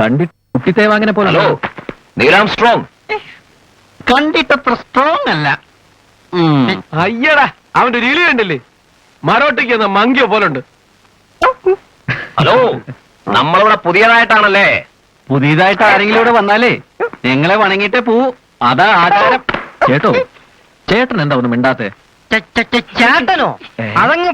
കണ്ടിട്ട് കുട്ടിത്തേവാങ്ങനെ പോലെ. ഹലോ, നീലാം സ്ട്രോങ്. കണ്ടിട്ടത്ര സ്ട്രോങ് അല്ല. അയ്യടാ, അവന്റെ രീതി കണ്ടില്ലേ? മരോട്ടിക്ക് എന്ന മങ്കിയോ പോലുണ്ട്. ഹലോ, നമ്മളിവിടെ പുതിയതായിട്ടാണല്ലേ? പുതിയതായിട്ട് ആരെങ്കിലും ഇവിടെ വന്നാലേ ഞങ്ങളെ വണങ്ങിട്ടേ പോവൂ. അതാ ആചാരം. കേട്ടോ, ചേട്ടൻ എന്താ ഒന്നും മിണ്ടാത്തെ? ചേട്ടനോ? അതങ്ങ്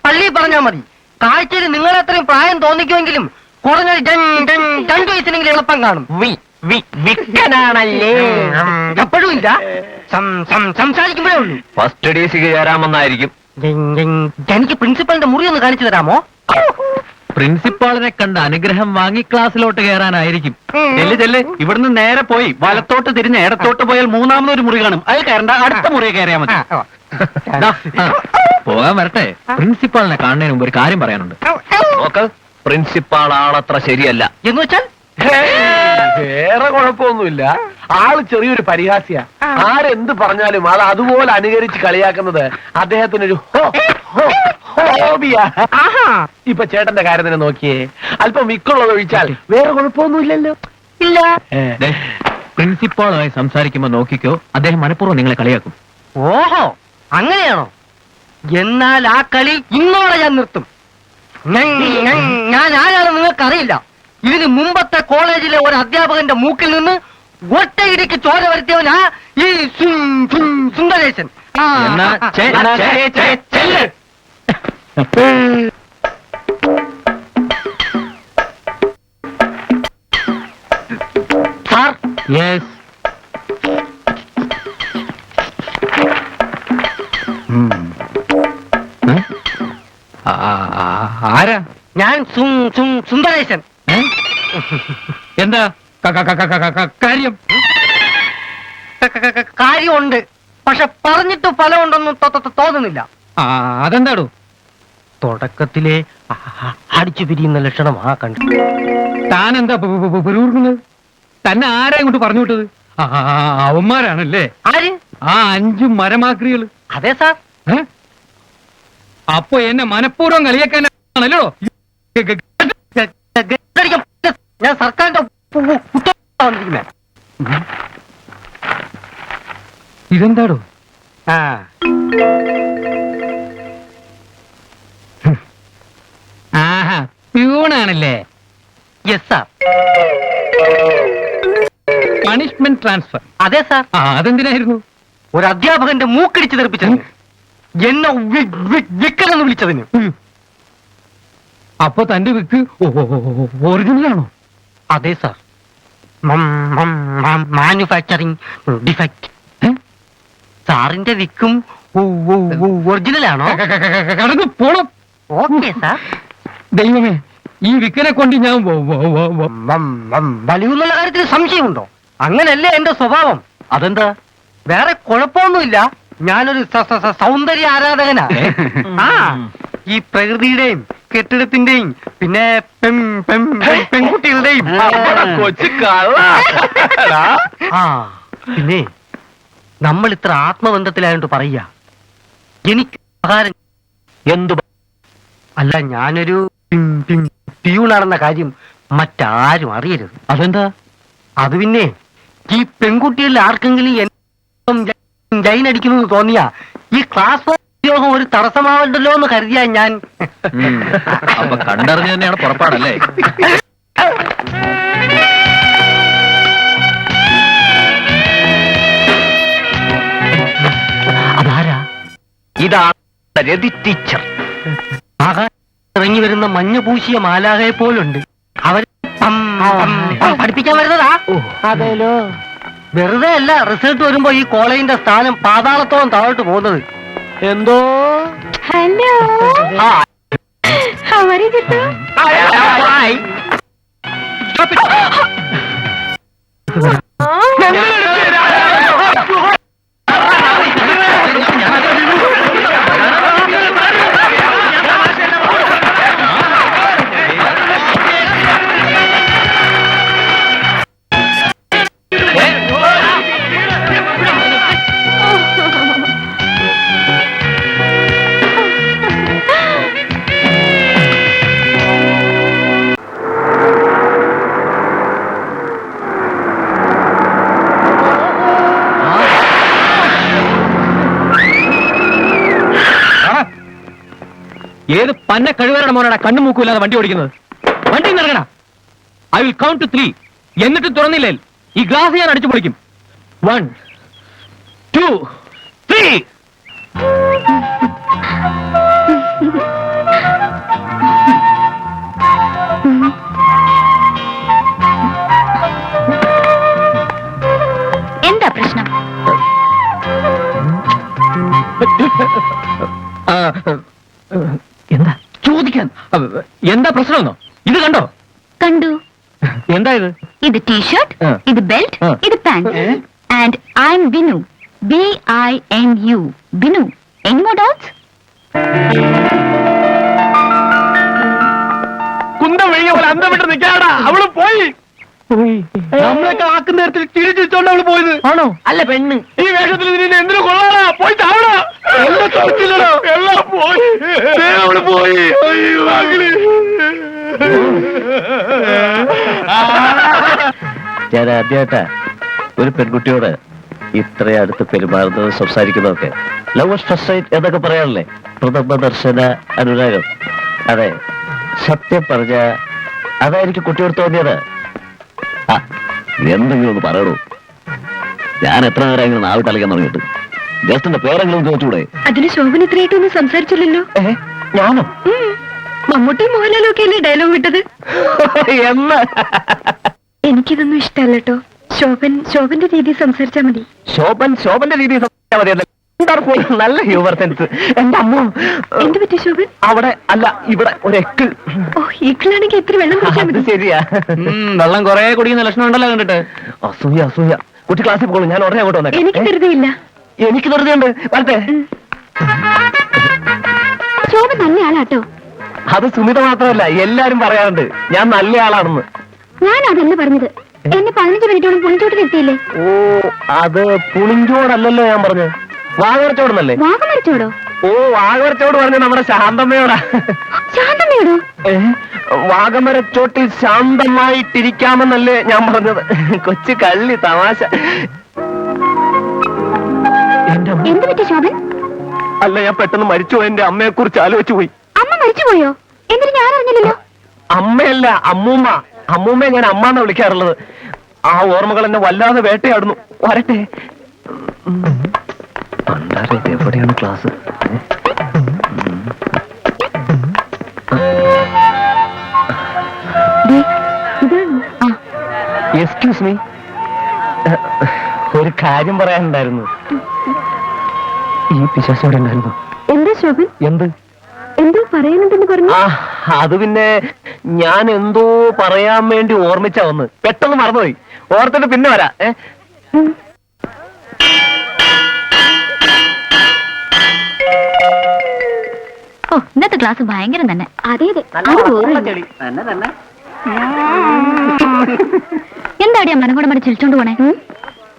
പള്ളി പറഞ്ഞാ മതി. കാഴ്ചയിൽ നിങ്ങളത്രയും പ്രായം തോന്നിക്കുമെങ്കിലും കുറഞ്ഞൊരു 2 വയസ്സിനെങ്കിലും എളുപ്പം കാണും. വിക്കനാണല്ലേ? എപ്പോഴും ഇല്ല, സംസാരിക്കുമ്പോഴേ ഉള്ളൂ. ഫസ്റ്റ് ഡേസിക്ക് ചേരാമെന്നായിരിക്കും. എനിക്ക് പ്രിൻസിപ്പലിന്റെ മുറി ഒന്ന് കാണിച്ചു തരാമോ? പ്രിൻസിപ്പാളിനെ കണ്ട് അനുഗ്രഹം വാങ്ങി ക്ലാസ്സിലോട്ട് കയറാനായിരിക്കും. ചെല്ല്, ഇവിടുന്ന് നേരെ പോയി വലത്തോട്ട് തിരിഞ്ഞ് ഇടത്തോട്ട് പോയാൽ മൂന്നാമതൊരു മുറി കാണും. അത് കയറണ്ട, അടുത്ത മുറി കയറിയാൽ മതി. പോകാൻ വരട്ടെ. പ്രിൻസിപ്പാളിനെ കാണുന്നതിന് മുമ്പ് ഒരു കാര്യം പറയാനുണ്ട്. നോക്ക്, പ്രിൻസിപ്പാൾ ആളത്ര ശരിയല്ല. എന്ന് വെച്ചാൽ വേറെ കുഴപ്പമൊന്നുമില്ല. ആള് ചെറിയൊരു പരിഹാസിയാ. ആരെന്ത് പറഞ്ഞാലും ആൾ അതുപോലെ അനുകരിച്ച് കളിയാക്കുന്നത് അദ്ദേഹത്തിനൊരു ഹോബിയാ. ഇപ്പൊ ചേട്ടന്റെ കാര്യത്തിനെ നോക്കിയേ, അല്പം മിക്കുള്ളത് ഒഴിച്ചാൽ വേറെ കുഴപ്പമൊന്നുമില്ലല്ലോ. ഇല്ല. പ്രിൻസിപ്പാളുമായി സംസാരിക്കുമ്പോ നോക്കിക്കോ, അദ്ദേഹം മനഃപൂർവ്വം നിങ്ങളെ കളിയാക്കും. ഓഹോ, അങ്ങനെയാണോ? എന്നാൽ ആ കളി ഇന്നോടെ ഞാൻ നിർത്തും. ഞാൻ ആരാണെന്ന് നിങ്ങൾക്കറിയില്ല. ഇതിന് മുമ്പത്തെ കോളേജിലെ ഒരു അധ്യാപകന്റെ മൂക്കിൽ നിന്ന് ഒറ്റയിടിക്ക് ചോര വരുത്തിയവനാ ഈ സുന്ദരേശൻ. എന്നാ ചെല്ല്. Sir, yes. ആരാ? ഞാൻ സുന്ദരേശൻ. എന്താ കാര്യം? കാര്യമുണ്ട്, പക്ഷെ പറഞ്ഞിട്ട് ഫലമുണ്ടെന്നും തോന്നുന്നില്ല. അതെന്താടോ? തുടക്കത്തിലെ അടിച്ചു പിരിയുന്ന ലക്ഷണമാ കണ്ടു. താനെന്താ പുരൂർക്കുന്നത്? തന്നെ ആരാ ഇങ്ങോട്ട് പറഞ്ഞു വിട്ടത്? അവന്മാരാണല്ലേ? ആര്? ആ 5 മരമാക്രികള്. അതെ സാർ. അപ്പൊ എന്നെ മനഃപൂർവ്വം കളിയാക്കാനാണല്ലോ. ഞാൻ സർക്കാരിന്റെ വന്നിരിക്കുന്നേ. ഇതെന്താടോ? ആഹാ, പ്യൂണാണല്ലേ? Yes sir. Punishment transfer. അതെ സാർ. അതെന്തിനായിരുന്നു? ഒരു അധ്യാപകന്റെ മൂക്കടിച്ച് തെറിപ്പിച്ചതിന്, എന്നെ വിക്കലെന്ന് വിളിച്ചതിന്. അപ്പൊ തന്റെ വിക്ക് ഒറിജിനലാണോ? അതെ സാർ. Manufacturing defect. സാറിന്റെ വിക്കും ഒറിജിനലാണോ? കടന്നു പോണം. Okay sir. ദൈവമേ, ഈ വിക്കനെ കൊണ്ട് ഞാൻ വലിയുള്ള കാര്യത്തിൽ സംശയമുണ്ടോ? അങ്ങനല്ലേ എന്റെ സ്വഭാവം. അതെന്താ? വേറെ കുഴപ്പമൊന്നുമില്ല. ഞാനൊരു സൗന്ദര്യ ആരാധകനാ. ഈ പ്രകൃതിയുടെയും കെട്ടിടത്തിന്റെയും പിന്നെ പെൺകുട്ടികളുടെയും. കൊച്ചു കള്ള. പിന്നെ നമ്മൾ ഇത്ര ആത്മബന്ധത്തിലായോണ്ട് പറയുക. എനിക്ക് എന്തു? അല്ല, ഞാനൊരു പ്യൂണാണെന്ന കാര്യം മറ്റാരും അറിയരുത്. അതെന്താ? അത് പിന്നെ ഈ പെൺകുട്ടികളിൽ ആർക്കെങ്കിലും ലൈൻ അടിക്കുന്നു തോന്നിയ ഈ ക്ലാസ് ഉദ്യോഗം ഒരു തടസ്സമാവണ്ടല്ലോ എന്ന് കരുതിയാ ഞാൻ. അപ്പൊ കണ്ടറിഞ്ഞു തന്നെയാണ് പുറപ്പാടല്ലേ? അതാരാ? ഇതാണ് രതി ടീച്ചർ. ഇറങ്ങി വരുന്ന മഞ്ഞ പൂശിയ മാലാകയെ പോലുണ്ട്. അവര് പഠിപ്പിക്കാൻ വരുന്നതാ. അതേലോ. വെറുതെ അല്ല റിസൾട്ട് വരുമ്പോ ഈ കോളേജിന്റെ സ്ഥാനം പാതാളത്തോളം താഴോട്ട് പോകുന്നത്. എന്തോ? Hello, how are you, Jitu? ഏത് പന്ന കഴിവരുടെ മോനാണ് കണ്ണു മൂക്കൂല്ലാതെ വണ്ടി ഓടിക്കുന്നത്? വണ്ടി നിറങ്ങണ. I will count to 3. എന്നിട്ട് തുറന്നില്ലേ ഈ ഗ്ലാസ് ഞാൻ അടിച്ചു പൊളിക്കും. 1, 2, 3. എന്താ പ്രശ്നം? എന്താ ചോദിക്കാൻ? എന്താ പ്രശ്നമെന്നോ? ഇത് കണ്ടോ? കണ്ടു. എന്താ ഇത്? ഇത് ടീഷർട്ട്, ആ. ഇത് ബെൽറ്റ്, ആ. ഇത് pant. And I M Binu. BINU. Binu. Any more doubts? കുന്തം വിഴിഞ്ഞ പോലെ അന്തം വിട്ട് നിൽക്കാടാ. അവള് പോയി. നമ്മളൊക്കെ ആക്കുന്ന നേരത്തിൽ ചിരിച്ചിട്ടോണ്ട് അവള് പോയത് ആണോ? അല്ല പെണ്ണ്. ഈ വേഷത്തിൽ നിന്നെ എന്തിനു കൊള്ളാടാ? പോയി താവടാ. എല്ലാം തുറക്കില്ലടോ. എല്ലാം പോയി. ദേ അവള് പോയി. അയ്യോ അകിളി. ഞാൻ ആദ്യമായിട്ടാ ഒരു പെൺകുട്ടിയോട് ഇത്ര അടുത്ത് പെരുമാറുന്നത്, സംസാരിക്കുന്നതൊക്കെ. ലവ് ഫസ്റ്റ് സൈറ്റ് എന്നൊക്കെ പറയാറില്ലേ? പ്രഥമ ദർശന അനുരാഗം. അതെ, സത്യം പറഞ്ഞ അതായിരിക്കും കുട്ടിയോട് തോന്നിയത്. ആ, എന്തെങ്കിലും ഒന്ന് പറയണോ? ഞാൻ എത്ര നേരം ഇങ്ങനെ നാവിട്ട് കളിക്കാൻ തുടങ്ങിയിട്ട്. ജസ്റ്റിന്റെ പേരെങ്കിലും ചോദിച്ചൂടെ? അതിന് ശോഭന ഇത്രയായിട്ടൊന്നും സംസാരിച്ചില്ലല്ലോ. ഞാനോ? മമ്മൂട്ടി മോഹൻലാലും ഒക്കെ അല്ലേ ഡയലോഗ് വിട്ടത്? എന്ന് എനിക്കിതൊന്നും ഇഷ്ടമല്ലോ. ശോഭന്റെ രീതി സംസാരിച്ചാ മതി. ശോഭന്റെ രീതിയിൽ സംസാരിച്ചാൽ മതിയല്ലേ? നല്ല ഹ്യൂമർ സെൻസ്. എന്റെ അമ്മ. എന്ത് പറ്റി ശോഭൻ? അവിടെ അല്ല, ഇവിടെ ഒരു എക്ക്. ഓ, ഈക്കിളാണെങ്കിൽ എത്ര വെള്ളം കുടിച്ചാൽ അത് മതി. ശരിയാ. വെള്ളം കുറെ കുടിക്കുന്ന ലക്ഷണം ഉണ്ടല്ലോ കണ്ടിട്ട്. അസൂയ. കുട്ടി ക്ലാസ്സിൽ പോകണം. ഞാൻ ഉടനെ അങ്ങോട്ട് വന്നേക്കാം. എനിക്ക് ധൃതിയില്ല. എനിക്ക് ധൃതിയുണ്ട്. വരട്ടെ. ശോഭൻ നല്ല ആളാട്ടോ. അത് സുമിത മാത്രമല്ല, എല്ലാരും പറയാറുണ്ട് ഞാൻ നല്ല ആളാണെന്ന്. ഞാൻ അതല്ല പറഞ്ഞത്. എന്നെ 15 മിനിറ്റോളം പുളിഞ്ചോട്ട് നിർത്തിയില്ലേ? ഓ, അത് പുളിഞ്ചോടല്ലല്ലോ ഞാൻ പറഞ്ഞത്. വാഗവരച്ചോടെന്നല്ലേ? വാഗമരച്ചോടോ? ഓ, വാഗവരച്ചോട് പറഞ്ഞ നമ്മുടെ ശാന്തമ്മയോടാ. ശാന്തമ്മയോടോ? വാഗമരച്ചോട്ടിൽ ശാന്തമായിട്ടിരിക്കാമെന്നല്ലേ ഞാൻ പറഞ്ഞത്. കൊച്ചു കള്ളി തമാശ. എന്ത് പറ്റി ശോഭൻ? അല്ല, ഞാൻ പെട്ടെന്ന് മരിച്ചു പോയി. എന്റെ അമ്മയെ കുറിച്ച് ആലോചിച്ചു പോയി. അമ്മ മരിച്ചുപോയോ? എന്നിട്ട് ഞാൻ അറിഞ്ഞില്ലല്ലോ. അമ്മയല്ല, അമ്മൂമ്മ. അമ്മൂമ്മയെ ഞാൻ അമ്മ എന്നാ വിളിക്കാറുള്ളത്. ആ ഓർമ്മകൾ എന്നെ വല്ലാതെ വേട്ടയാടുന്നു. വരട്ടെ. എവിടെയാണ് ക്ലാസ്? എക്സ്ക്യൂസ് മീ, ഒരു കാര്യം പറയാനുണ്ടായിരുന്നു. ഈ പിശാച് എവിടെ ഉണ്ടായിരുന്നു? എന്താ ശോഭൻ? എന്ത്? എന്തോ പറയാനുണ്ടെന്ന് പറഞ്ഞു. ആ, അത് പിന്നെ ഞാൻ എന്തോ പറയാൻ വേണ്ടി ഓർമ്മിച്ചാ വന്ന് പെട്ടെന്ന് മറന്നുപോയി. ഓർത്തിട്ട് പിന്നെ വരാ. ഓ, ഇന്നത്തെ ക്ലാസ് ഭയങ്കരം തന്നെ. അതെ എന്താടിയാ മനം കൂടെ മടി ചിരിച്ചോണ്ട് പോണേ?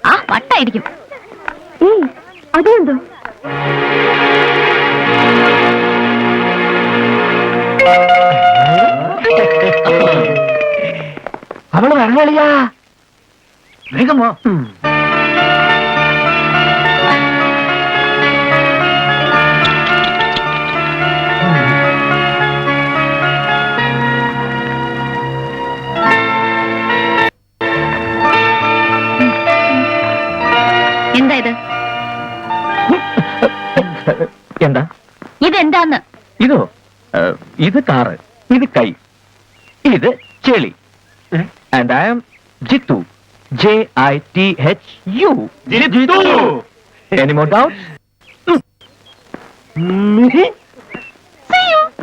ആ, വട്ടായിരിക്കും. അതെന്തോ? അവള് വരണളിയാ. വേഗമോ. എന്താ ഇത്? എന്താ ഇതെന്താന്ന്? ഇതോ? ഇത് കാറ്, ഇത് കൈ, ഇത് ചെളി. And I am Jitu. JITHU. Jithu. Any more doubts?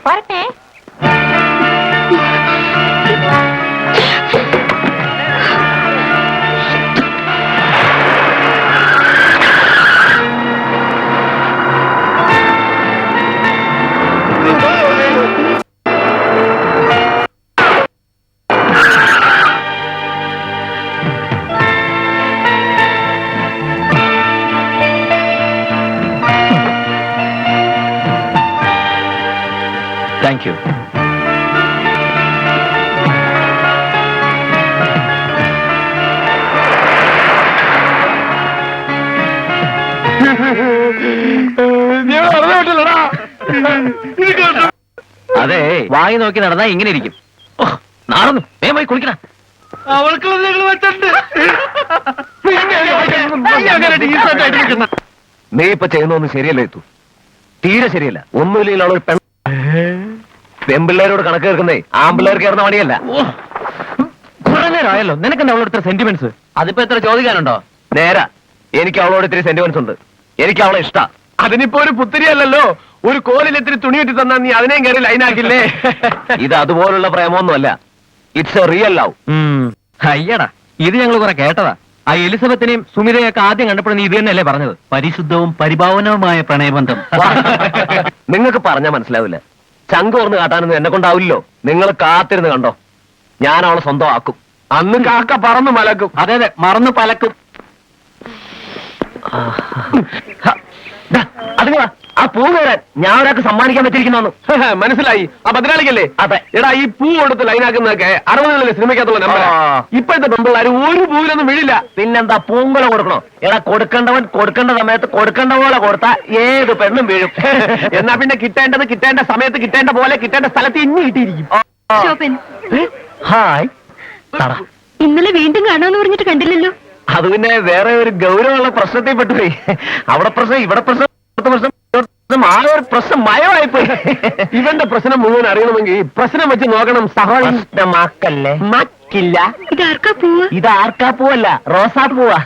വരട്ടെ. Thank you. നീ പറഞ്ഞില്ലടാ. അതെ വായി നോക്കി നടന്നാ ഇങ്ങനെ ഇരിക്കും. നാളൊന്നും വേഗം പോയി കുളിക്കണം. അവൾക്കുള്ള ഞങ്ങൾ വെച്ചിട്ടുണ്ട്. നീ ഇപ്പൊ ചെയ്യുന്നൊന്നും ശരിയല്ല എത്തു, തീരെ ശരിയല്ല. ഒന്നുമില്ലെങ്കിൽ അവളൊരു പെൺപിള്ളേരോട് കണക്ക് കേൾക്കുന്നേ ആൺപിള്ളേർക്ക് കയറുന്ന പണിയല്ല. കുറെ നേരമായല്ലോ നിനക്കെന്താ അവളോട് ഇത്ര സെന്റിമെന്റ്സ്? അതിപ്പോ എത്ര ചോദിക്കാനുണ്ടോ? നേരാ, എനിക്ക് അവളോട് ഇത്തിരി സെന്റിമെന്റ്സ് ഉണ്ട്. എനിക്ക് അവളെ ഇഷ്ടാ. അതിനിപ്പോ ഒരു പുത്തിരിയല്ലല്ലോ, ഒരു കോലിൽ ഇത്തിരി തുണി ഇട്ടി തന്നാ നീ അതിനെയും കയറി ലൈനാക്കില്ലേ? ഇത് അതുപോലുള്ള പ്രേമൊന്നുമല്ല. It's a real love. അയ്യടാ, ഇത് ഞങ്ങൾ കുറെ കേട്ടതാ. ആ എലിസബത്തിനെയും സുമിതയൊക്കെ ആദ്യം കണ്ടപ്പോൾ നീ ഇത് തന്നെയല്ലേ പറഞ്ഞത്? പരിശുദ്ധവും പരിഭാവനവുമായ പ്രണയബന്ധം. നിങ്ങൾക്ക് പറഞ്ഞാൽ മനസ്സിലാവില്ല. ചങ്കോർന്ന് കാട്ടാനൊന്നും എന്നെ കൊണ്ടാവില്ലല്ലോ. നിങ്ങൾ കാത്തിരുന്ന് കണ്ടോ, ഞാൻ അവളെ സ്വന്തമാക്കും. അന്ന് കാക്ക പറന്ന് മലക്കും. അതെ അതെ, മറന്നു പലക്കും. അതിന് ആ പൂ കയറാൻ ഞാൻ ഒരാൾക്ക് സമ്മാനിക്കാൻ പറ്റിയിരിക്കുന്നു. മനസ്സിലായി, ആ ഭദ്രാളിക്കല്ലേ? അതെ. എടാ, ഈ പൂ കൊടുത്ത് ലൈനാക്കുന്നതൊക്കെ 60കളിലെ സിനിമയ്ക്കകത്തുള്ള നമ്പറാ. ഇപ്പോഴത്തെ പെമ്പിള്ളാര് ഒരു പൂവിലൊന്നും വീഴില്ല. പിന്നെന്താ, പൂങ്കുല കൊടുക്കണോ? എടാ, കൊടുക്കേണ്ടവൻ കൊടുക്കേണ്ട സമയത്ത് കൊടുക്കേണ്ട പോലെ കൊടുത്താ ഏത് പെണ്ണും വീഴും. എന്നാ പിന്നെ കിട്ടേണ്ടത് കിട്ടേണ്ട സമയത്ത് കിട്ടേണ്ട പോലെ കിട്ടേണ്ട സ്ഥലത്ത് ഇനി കിട്ടിയിരിക്കും. ശോഭൻ, ഹായ്. തട. ഇന്നലെ വീണ്ടും കാണാന്ന് പറഞ്ഞിട്ട് കണ്ടില്ലല്ലോ. അത് പിന്നെ വേറെ ഒരു ഗൗരവമുള്ള പ്രശ്നത്തിൽ പെട്ടുപോയി. അവിടെ പ്രശ്നം, ഇവിടെ പ്രശ്നം, പ്രശ്നം, ആ ഒരു പ്രശ്നം മയമായിപ്പോയി. ഇവന്റെ പ്രശ്നം മുഴുവൻ അറിയണമെങ്കിൽ പ്രശ്നം വെച്ച് നോക്കണം. പ്രശ്നമാക്കല്ലേ? മാക്കില്ല. ഇതാർക്കാ പൂവ്? ഇത് ആർക്കാ പൂവല്ല, റോസാ പൂവാ.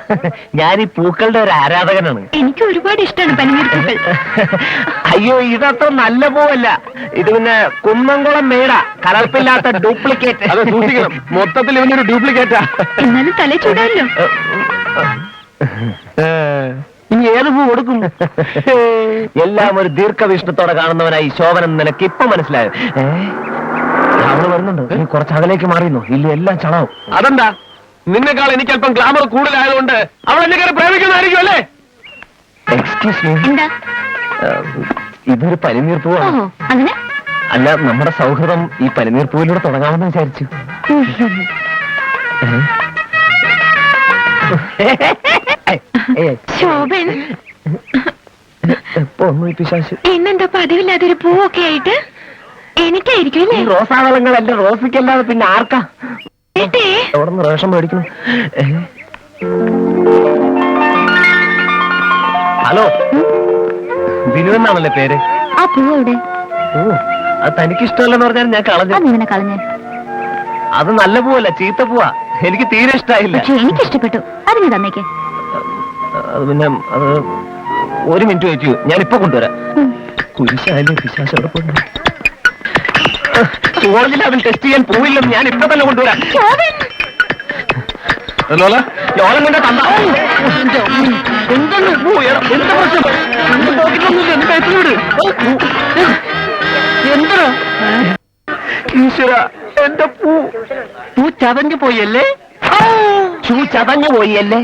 ഞാൻ ഈ പൂക്കളുടെ ഒരു ആരാധകനാണ്. എനിക്ക് ഒരുപാട് ഇഷ്ടമാണ് പനിനീർ പൂക്കൾ. അയ്യോ, ഇതത്ര നല്ല പൂവല്ല. ഇത് പിന്നെ കുന്നംകുളം മേട, കലർപ്പില്ലാത്ത ഡ്യൂപ്ലിക്കേറ്റ്. അത് സൂക്ഷിക്കണം, മൊത്തത്തിൽ ഇവനൊരു ഡ്യൂപ്ലിക്കേറ്റാ. എന്നാലും തല ചൂടാല്ലോ. ഇനി ഏത് പൂ കൊടുക്കും? എല്ലാം ഒരു ദീർഘവീക്ഷണത്തോടെ കാണുന്നവനായി ശോഭനം നിനക്ക് ഇപ്പൊ മനസ്സിലായോ? അവള് വരുന്നുണ്ട്. നീ കുറച്ച് അകലേക്ക് മാറിയുന്നു, ഇല്ല എല്ലാം ചളാവും. അതെന്താ, നിന്നെക്കാൾ എനിക്ക് അല്പം ഗ്ലാമർ കൂടുതലായതുകൊണ്ട് അവൾ എന്നെ കയറി പ്രേമിക്കുന്നതായിരിക്കും അല്ലേ? എക്സ്ക്യൂസ് മീ, എന്താ? ഇതൊരു പനിനീർ ഓ, പൂവാണ്. അങ്ങനെ? അല്ല, നമ്മുടെ സൗഹൃദം ഈ പനിനീർ പൂവിലൂടെ തുടങ്ങാമെന്ന് വിചാരിച്ചു. ശോഭൻ, എപ്പോ ഒന്നും ഈ പിശാശ്. ഇന്നെന്താ പതിവില്ലാതൊരു പൂവൊക്കെ ആയിട്ട്? എനിക്കായിരിക്കും ഈ അല്ലേ? റോസാവളങ്ങളല്ല, റോസിക്കല്ലാതെ പിന്നെ ആർക്കാ? ഏട്ടേ, എവിടെ നിന്ന് റേഷൻ മേടിക്കണം? ഹലോ, ബിനു എന്നാണല്ലേ പേര്? ആ പൂവ് എവിടെ? ഓ, അത് തനിക്കിഷ്ടമല്ലെന്ന് പറഞ്ഞാൽ ഞാൻ കളഞ്ഞു. അതിങ്ങനെ കളഞ്ഞ? അത് നല്ല പൂവല്ല, ചീത്ത പൂവാ. എനിക്ക് തീരെ ഇഷ്ടമായില്ല. പക്ഷെ എനിക്ക് ഇഷ്ടപ്പെട്ടു. അതിന് തന്നേക്ക്. അത് പിന്നെ അത് ഒരു മിനിറ്റ് വെച്ചു, ഞാൻ ഇപ്പൊ കൊണ്ടുവരാം. കുരിശായാലും പിശാശ് എവിടെ പോയി? കോളേജിൽ അതിൽ ടെസ്റ്റ് ചെയ്യാൻ പോയില്ലെന്ന് ഞാൻ ഇപ്പൊ തന്നെ കൊണ്ടുവരാം. ലോലം കൊണ്ട് തന്ന എന്താണ് പൂ? എന്താ പ്രശ്നം? എന്താ ഈശ്വര, എന്റെ പൂ പൂ ചതഞ്ഞു പോയല്ലേ? ചതഞ്ഞു പോയല്ലേ?